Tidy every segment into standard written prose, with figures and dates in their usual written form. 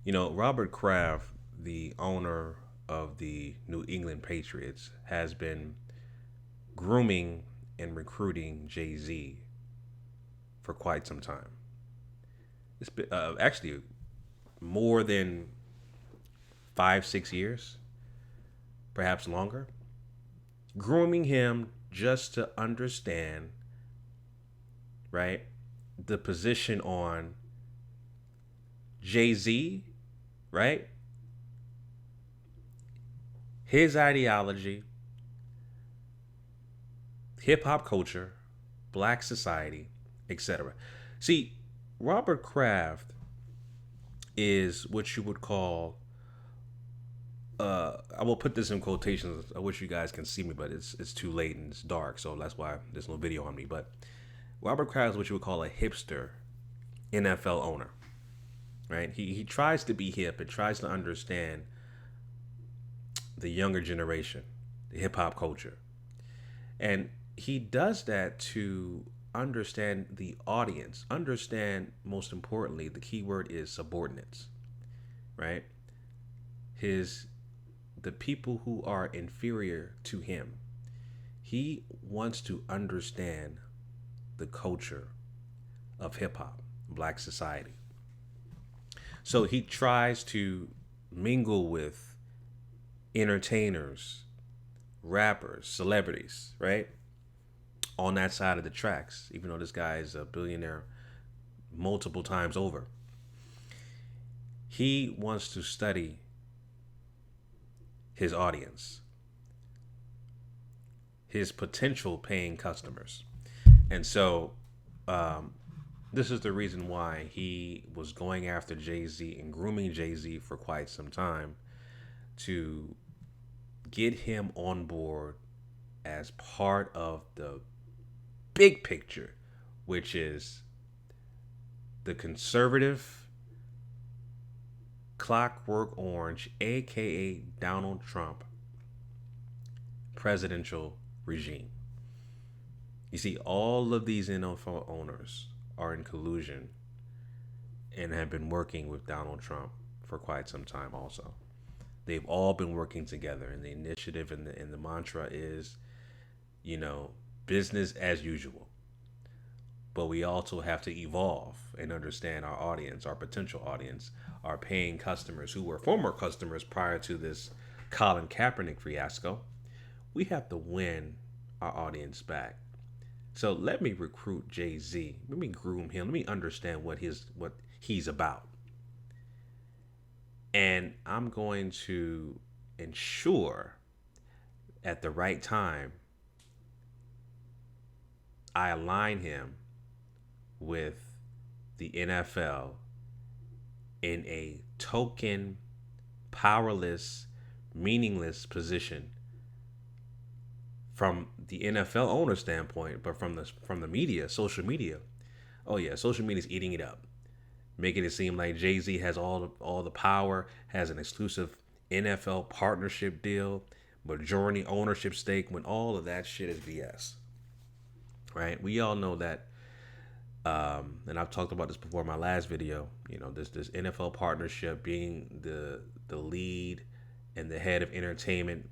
Robert Kraft, the owner of the New England Patriots, has been grooming and recruiting Jay Z for quite some time. It's been actually more than 5, 6 years, perhaps longer, grooming him just to understand, right, the position on Jay Z, right, his ideology, hip hop culture, black society, etc. See, Robert Kraft is what you would call, I will put this in quotations. I wish you guys can see me, but it's too late and it's dark, so that's why there's no video on me. But Robert Kraft is what you would call a hipster NFL owner, right? He tries to be hip and tries to understand the younger generation, the hip hop culture, and he does that to understand the audience. Understand, most importantly, the key word is subordinates, right? His The people who are inferior to him. He wants to understand the culture of hip hop, black society. So he tries to mingle with entertainers, rappers, celebrities, right? On that side of the tracks, even though this guy is a billionaire multiple times over. He wants to study his audience, his potential paying customers. And so this is the reason why he was going after Jay Z and grooming Jay Z for quite some time to get him on board as part of the big picture, which is the conservative Clockwork Orange, aka Donald Trump, presidential regime. You see, all of these NFL owners are in collusion and have been working with Donald Trump for quite some time also. They've all been working together, and the initiative and the mantra is, you know, business as usual. But we also have to evolve and understand our audience, our potential audience, our paying customers who were former customers prior to this Colin Kaepernick fiasco. We have to win our audience back. So let me recruit Jay Z. Let me groom him. Let me understand what he's about, and I'm going to ensure at the right time I align him with the NFL in a token, powerless, meaningless position from the NFL owner standpoint, but from the media, social media. Oh yeah, social media is eating it up, making it seem like Jay Z has all the power, has an exclusive NFL partnership deal, majority ownership stake, when all of that shit is BS. Right? We all know that, and I've talked about this before in my last video. This NFL partnership being the lead and the head of entertainment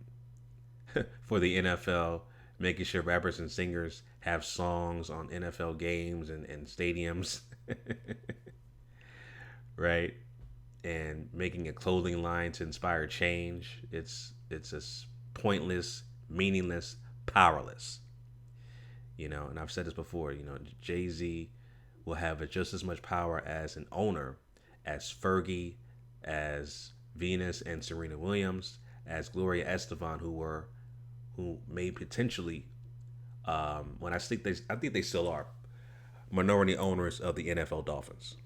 for the NFL, making sure rappers and singers have songs on NFL games and stadiums, right? And making a clothing line to inspire change. It's just pointless, meaningless, powerless. And I've said this before. Jay Z will have just as much power as an owner, as Fergie, as Venus and Serena Williams, as Gloria Estefan, who may potentially, when I think they still are minority owners of the NFL Dolphins,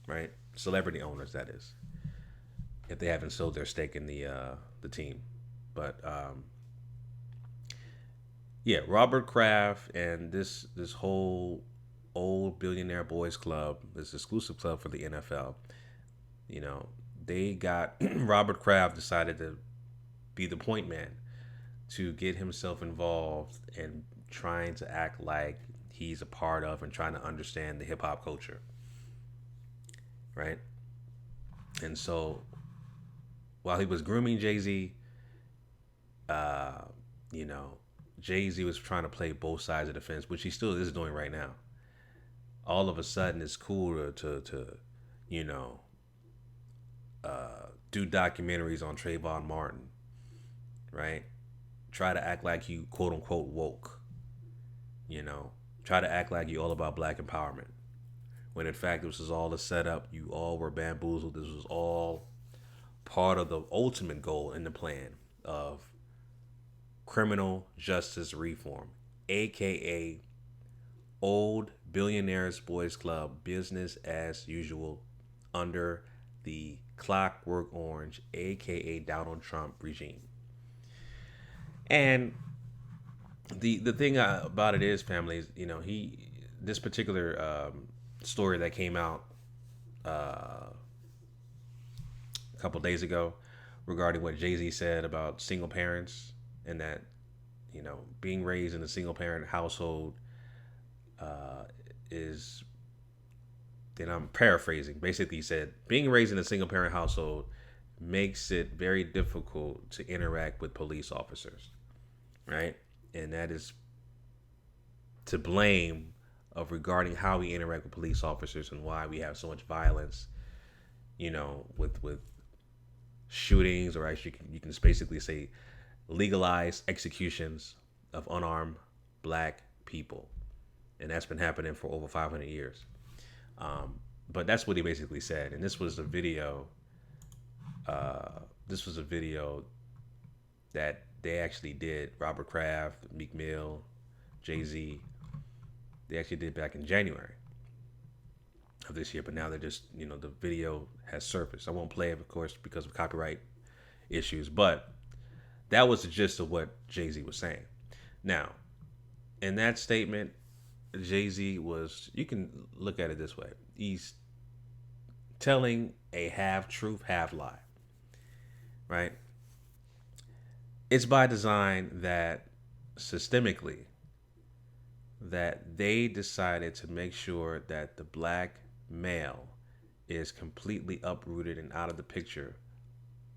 right? Celebrity owners, that is, if they haven't sold their stake in the team. But yeah, Robert Kraft and this whole old billionaire boys club, this exclusive club for the NFL. You know, they got Robert Kraft decided to be the point man to get himself involved and trying to act like he's a part of and trying to understand the hip hop culture, right? And so while he was grooming Jay-Z, uh, you know, Jay-Z was trying to play both sides of the fence, which he still is doing right now. All of a sudden, it's cool to you know, do documentaries on Trayvon Martin, right? Try to act like you quote unquote woke, you know, try to act like you all about black empowerment. When in fact, this was all a setup. You all were bamboozled. This was all part of the ultimate goal in the plan of criminal justice reform, aka old billionaires boys club business as usual under the Clockwork Orange, aka Donald Trump regime. And the thing about it is, families, you know, this particular story that came out a couple days ago regarding what Jay-Z said about single parents, and that, you know, being raised in a single parent household is, and I'm paraphrasing, basically he said being raised in a single parent household makes it very difficult to interact with police officers, right? And that is to blame of regarding how we interact with police officers and why we have so much violence, you know, with shootings, or actually you can basically say legalized executions of unarmed black people. And that's been happening for over 500 years. But that's what he basically said. And this was a video. This was a video that they actually did. Robert Kraft, Meek Mill, Jay-Z. They actually did back in January of this year. But now they're just, you know, the video has surfaced. I won't play it, of course, because of copyright issues. But that was the gist of what Jay-Z was saying. Now, in that statement, Jay-Z was, you can look at it this way. He's telling a half truth, half lie, right? It's by design that systemically that they decided to make sure that the black male is completely uprooted and out of the picture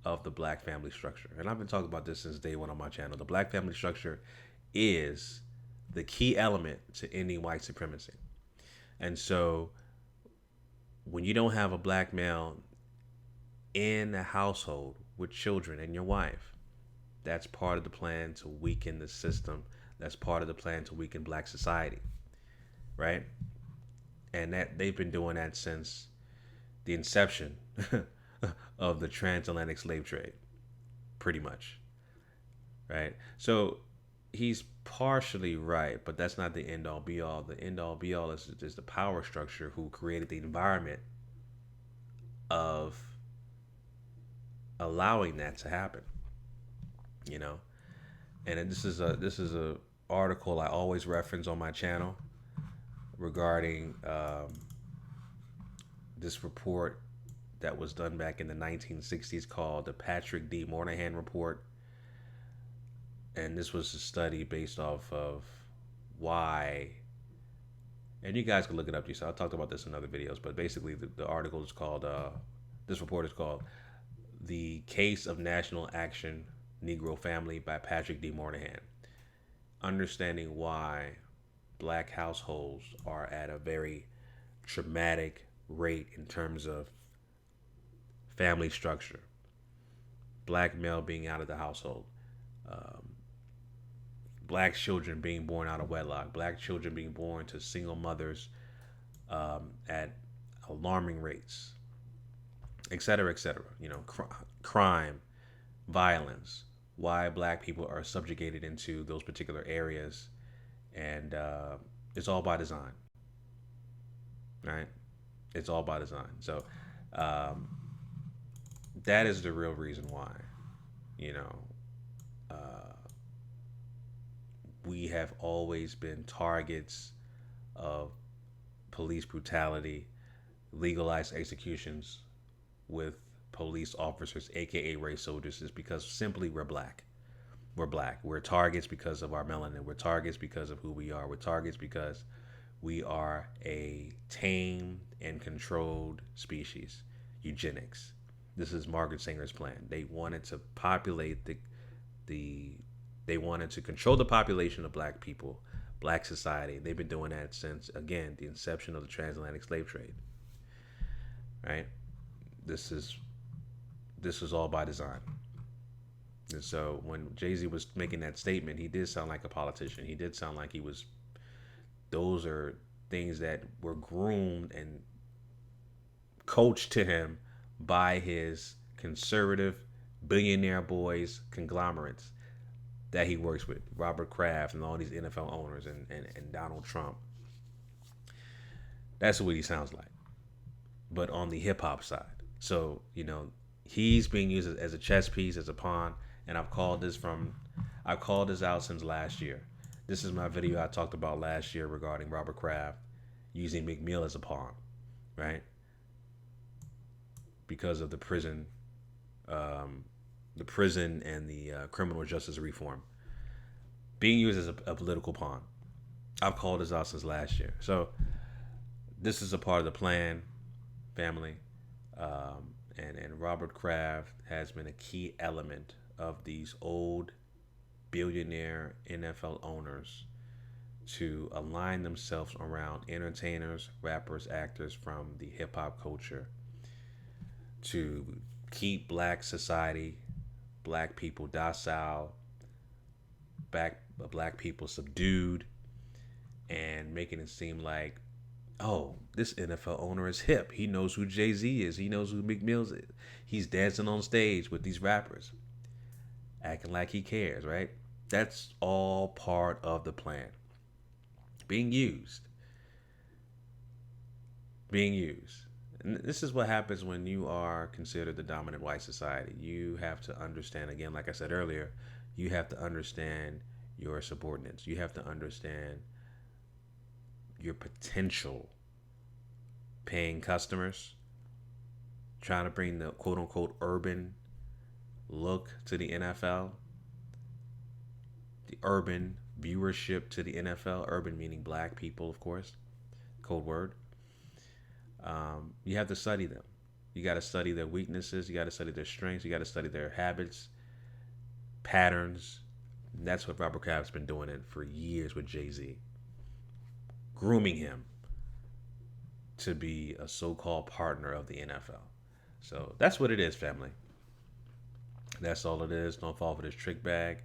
of the black family structure. And I've been talking about this since day one on my channel. The black family structure is the key element to ending white supremacy. And so when you don't have a black male in a household with children and your wife, that's part of the plan to weaken the system. That's part of the plan to weaken black society, right? And that they've been doing that since the inception of the transatlantic slave trade, pretty much, right? So he's partially right, but that's not the end all be all. The end all be all is the power structure who created the environment of allowing that to happen, you know. And this is a article I always reference on my channel regarding this report that was done back in the 1960s called the Patrick D. Moynihan Report. And this was a study based off of why, and you guys can look it up yourself. I talked about this in other videos, but basically the article is called, this report is called The Case of National Action Negro Family by Patrick D. Moynihan. Understanding why black households are at a very traumatic rate in terms of family structure. Black male being out of the household. Black children being born out of wedlock. Black children being born to single mothers at alarming rates. Et cetera, et cetera. You know, crime, violence. Why black people are subjugated into those particular areas. And it's all by design. Right? It's all by design. So that is the real reason why, you know, we have always been targets of police brutality, legalized executions with police officers, aka race soldiers, is because simply we're black. We're black. We're targets because of our melanin. We're targets because of who we are. We're targets because we are a tamed and controlled species. Eugenics. This is Margaret Sanger's plan. They wanted to populate the they wanted to control the population of black people, black society. They've been doing that since, again, the inception of the transatlantic slave trade. Right? This is this was all by design. And so when Jay-Z was making that statement, he did sound like a politician. He did sound like he was, those are things that were groomed and coached to him by his conservative billionaire boys conglomerates that he works with, Robert Kraft and all these NFL owners and Donald Trump. That's what he sounds like, but on the hip hop side. So, he's being used as a chess piece, as a pawn, and I've called this out since last year. This is my video I talked about last year regarding Robert Kraft using Meek Mill as a pawn, right? Because of the prison and the criminal justice reform being used as a political pawn. I've called this out since last year. So this is a part of the plan, family. And Robert Kraft has been a key element of these old billionaire NFL owners to align themselves around entertainers, rappers, actors from the hip hop culture to keep black society, black people docile, black people subdued, and making it seem like, oh, this NFL owner is hip. He knows who Jay-Z is. He knows who Meek Mill is. He's dancing on stage with these rappers, acting like he cares, right? That's all part of the plan. Being used. And this is what happens when you are considered the dominant white society. You have to understand, again, like I said earlier, you have to understand your subordinates. You have to understand your potential paying customers, trying to bring the quote unquote urban look to the NFL, the urban viewership to the NFL, urban meaning black people, of course, code word. You have to study them. You got to study their weaknesses. You got to study their strengths. You got to study their habits, patterns. And that's what Robert Kraft's been doing it for years with Jay-Z, grooming him to be a so-called partner of the NFL. So that's what it is, family. That's all it is. Don't fall for this trick bag.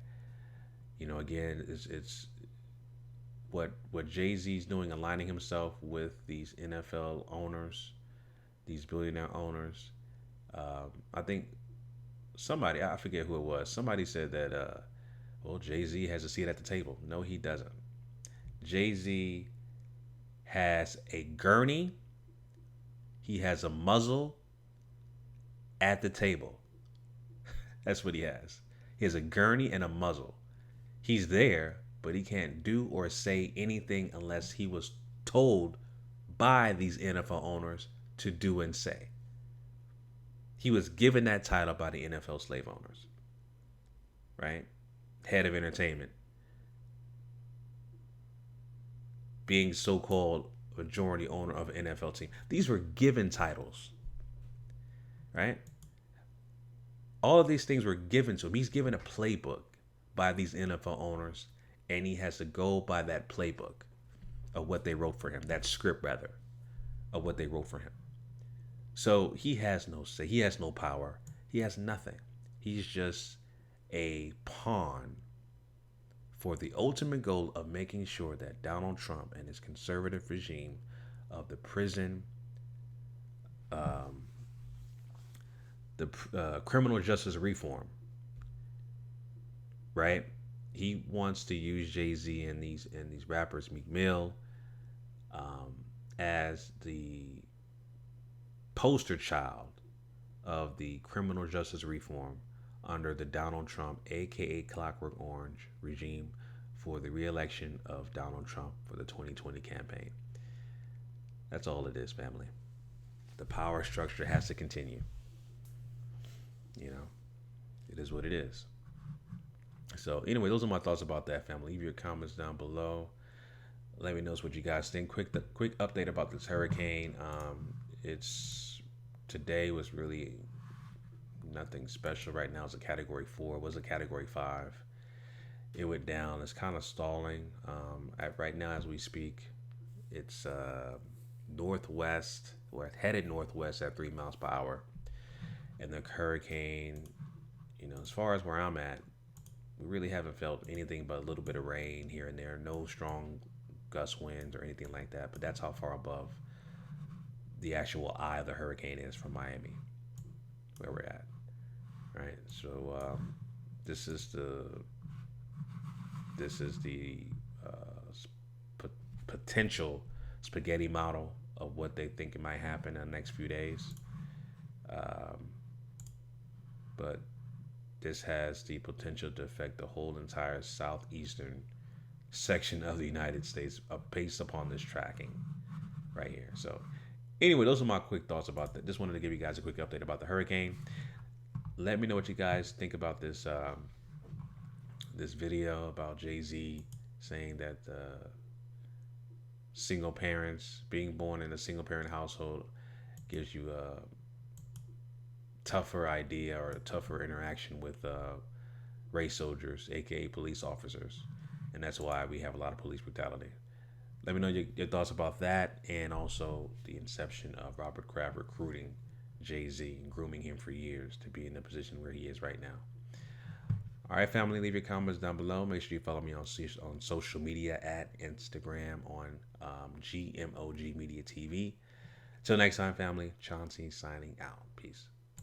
Again, it's what Jay-Z's doing, aligning himself with these NFL owners, these billionaire owners. I think somebody, I forget who it was, somebody said that, Jay-Z has a seat at the table. No, he doesn't. Jay-Z has a gurney. He has a muzzle at the table. That's what he has. He has a gurney and a muzzle. He's there, but he can't do or say anything unless he was told by these NFL owners to do and say. He was given that title by the NFL slave owners, right? Head of entertainment, being so-called majority owner of an NFL team. These were given titles, right? All of these things were given to him. He's given a playbook by these NFL owners, and he has to go by that playbook of what they wrote for him, that script rather, of what they wrote for him. So he has no say. He has no power. He has nothing. He's just a pawn for the ultimate goal of making sure that Donald Trump and his conservative regime of the prison, criminal justice reform, right? He wants to use Jay-Z and these rappers, Meek Mill, as the poster child of the criminal justice reform under the Donald Trump, aka Clockwork Orange regime, for the re-election of Donald Trump for the 2020 campaign. That's all it is, family. The power structure has to continue. It is what it is. So anyway, those are my thoughts about that, family. Leave your comments down below. Let me know what you guys think. Quick update about this hurricane. Today was really Nothing special right now. It's a category 4. It was a category 5. It went down. It's kind of stalling. Right now, as we speak, it's northwest. We're headed northwest at 3 miles per hour. And the hurricane, as far as where I'm at, we really haven't felt anything but a little bit of rain here and there. No strong gust winds or anything like that. But that's how far above the actual eye of the hurricane is from Miami, where we're at. Right. So this is the potential spaghetti model of what they think it might happen in the next few days. But this has the potential to affect the whole entire southeastern section of the United States based upon this tracking right here. So anyway, those are my quick thoughts about that. Just wanted to give you guys a quick update about the hurricane. Let me know what you guys think about this this video about Jay-Z saying that single parents, being born in a single parent household, gives you a tougher idea or a tougher interaction with race soldiers, aka police officers, and that's why we have a lot of police brutality. Let me know your thoughts about that, and also the inception of Robert Kraft recruiting Jay-Z and grooming him for years to be in the position where he is right now. All right, family, leave your comments down below. Make sure you follow me on social media at Instagram on GMOGMedia TV. Till next time, family, Chauncey signing out. Peace.